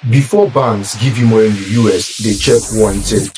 Before banks give you money in the US, they check one thing.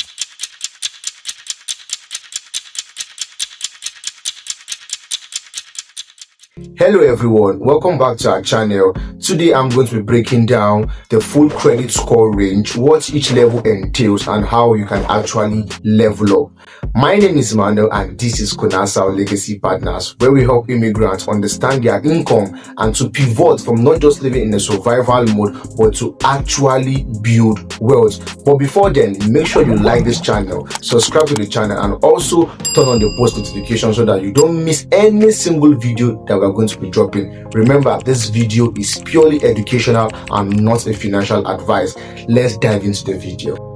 Hello everyone, welcome back to our channel. Today I'm going to be breaking down the full credit score range, what each level entails, and how you can actually level up. My name is Manuel and this is Konasa Legacy Partners, where we help immigrants understand their income and to pivot from not just living in a survival mode but to actually build wealth. But before then, make sure you like this channel, subscribe to the channel, and also turn on the post notification so that you don't miss any single video that we're going to be dropping. Remember, this video is purely educational and not a financial advice. Let's dive into the video.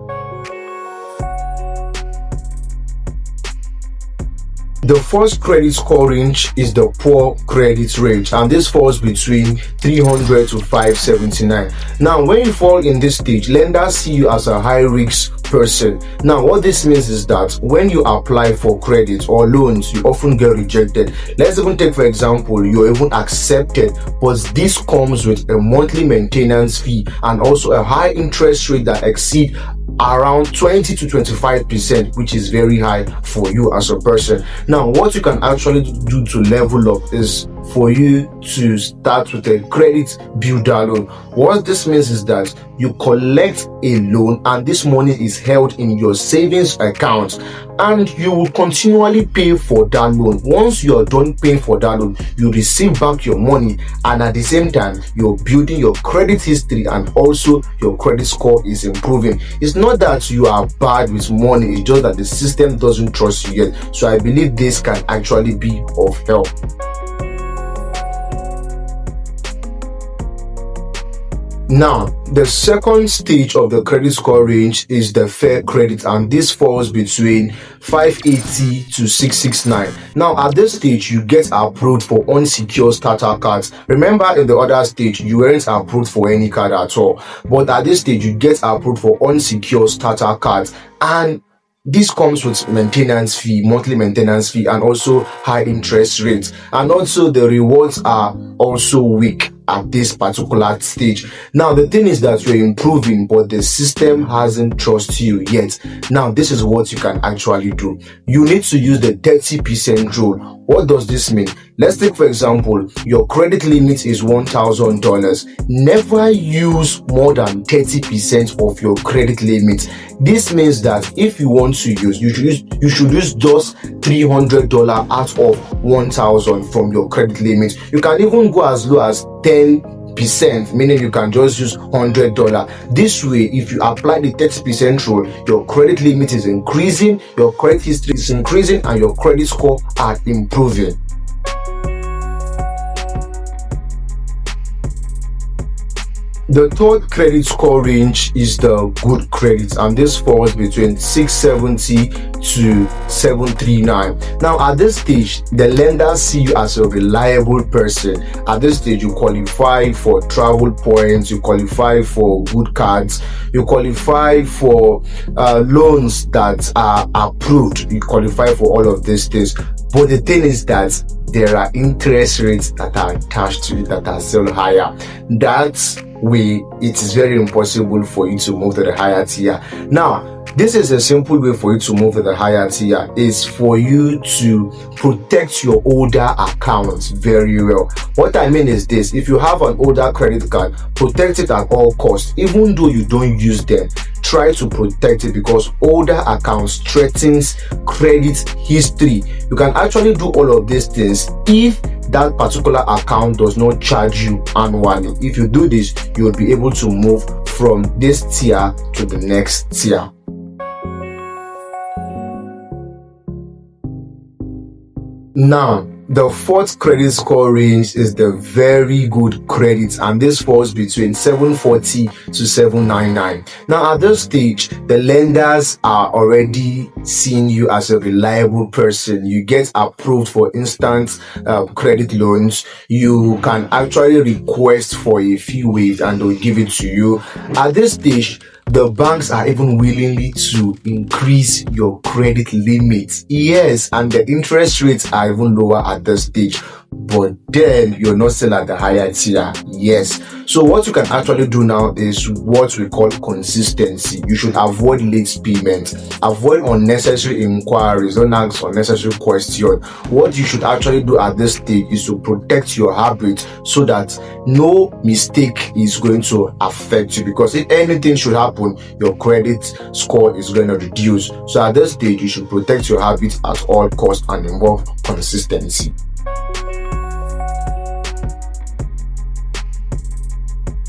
The first credit score range is the poor credit range, and this falls between 300 to 579. Now, when you fall in this stage, lenders see you as a high risk person. Now, what this means is that when you apply for credit or loans, you often get rejected. Let's even take, for example, you're even accepted, but this comes with a monthly maintenance fee and also a high interest rate that exceed around 20 to 25%, which is very high for you as a person. Now, what you can actually do to level up is for you to start with a credit builder loan. What this means is that you collect a loan and this money is held in your savings account and you will continually pay for that loan. Once you are done paying for that loan, you receive back your money, and at the same time you're building your credit history and also your credit score is improving. It's not that you are bad with money, it's just that the system doesn't trust you yet. So I believe this can actually be of help. Now, the second stage of the credit score range is the fair credit, and this falls between 580 to 669. Now, at this stage, you get approved for unsecured starter cards. Remember, in the other stage, you weren't approved for any card at all. But at this stage, you get approved for unsecured starter cards, and this comes with maintenance fee, monthly maintenance fee, and also high interest rates. And also the rewards are also weak at this particular stage. Now, the thing is that you're improving, but the system hasn't trusted you yet. Now, this is what you can actually do. You need to use the 30% rule. What does this mean? Let's take, for example, your credit limit is $1,000. Never use more than 30% of your credit limit. This means that if you want to use, you should use just $300 out of $1,000 from your credit limit. You can even go as low as 10%, meaning you can just use $100. This way, if you apply the 30% rule, your credit limit is increasing, your credit history is increasing, and your credit score are improving. The third credit score range is the good credit, and this falls between 670 to 739. Now, at this stage, the lenders see you as a reliable person. At this stage, you qualify for travel points, you qualify for good cards, you qualify for loans that are approved, you qualify for all of these things. But the thing is that there are interest rates that are attached to it that are still higher. That's way it is very impossible for you to move to the higher tier. Now, this is a simple way for you to move to the higher tier, is for you to protect your older accounts very well. What I mean is this: if you have an older credit card, protect it at all costs. Even though you don't use them, try to protect it, because older accounts threatens credit history. You can actually do all of these things if that particular account does not charge you annually. If you do this, you will be able to move from this tier to the next tier. Now, the fourth credit score range is the very good credit, and this falls between 740 to 799. Now, at this stage, the lenders are already seeing you as a reliable person. You get approved for instant credit loans. You can actually request for a fee waived and they'll give it to you. At this stage, the banks are even willingly to increase your credit limit. Yes, and the interest rates are even lower at this stage, but then you're not still at the higher tier. Yes. So what you can actually do now is what we call consistency. You should avoid late payment, avoid unnecessary inquiries, don't ask unnecessary questions. What you should actually do at this stage is to protect your habit so that no mistake is going to affect you, because if anything should happen, your credit score is going to reduce. So at this stage, you should protect your habit at all costs and involve consistency.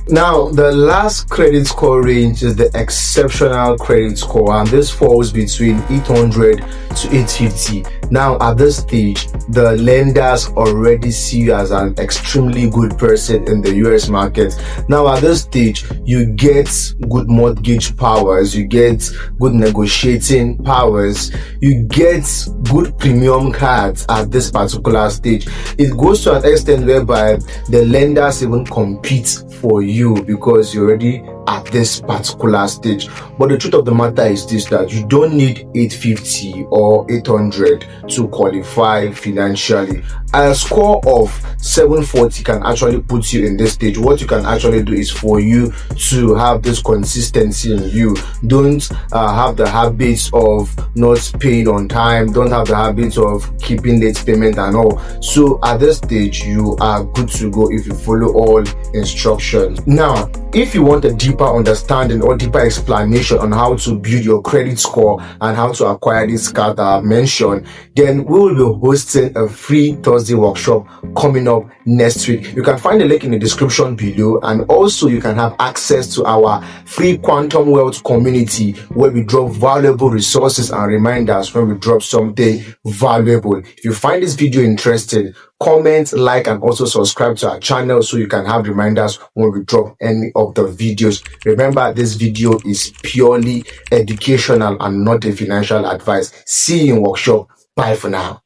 Now, the last credit score range is the exceptional credit score, and this falls between 800 to 850. Now, at this stage, the lenders already see you as an extremely good person in the US market. Now, at this stage, you get good mortgage powers, you get good negotiating powers, you get good premium cards at this particular stage. It goes to an extent whereby the lenders even compete for you because you're already at this particular stage. But the truth of the matter is this, that you don't need 850 or 800 to qualify financially. A score of 740 can actually put you in this stage. What you can actually do is for you to have this consistency in you. Don't have the habits of not paying on time, don't have the habits of keeping late payment and all. So at this stage, you are good to go if you follow all instructions. Now, if you want a deeper understanding or deeper explanation on how to build your credit score and how to acquire this card that I've mentioned, then we will be hosting a free Thursday workshop coming up next week. You can find the link in the description below, and also you can have access to our free Quantum Wealth community where we drop valuable resources and reminders when we drop something valuable. If you find this video interesting, comment, like, and also subscribe to our channel so you can have reminders when we drop any of the videos. Remember, this video is purely educational and not a financial advice. See you in workshop. Bye for now.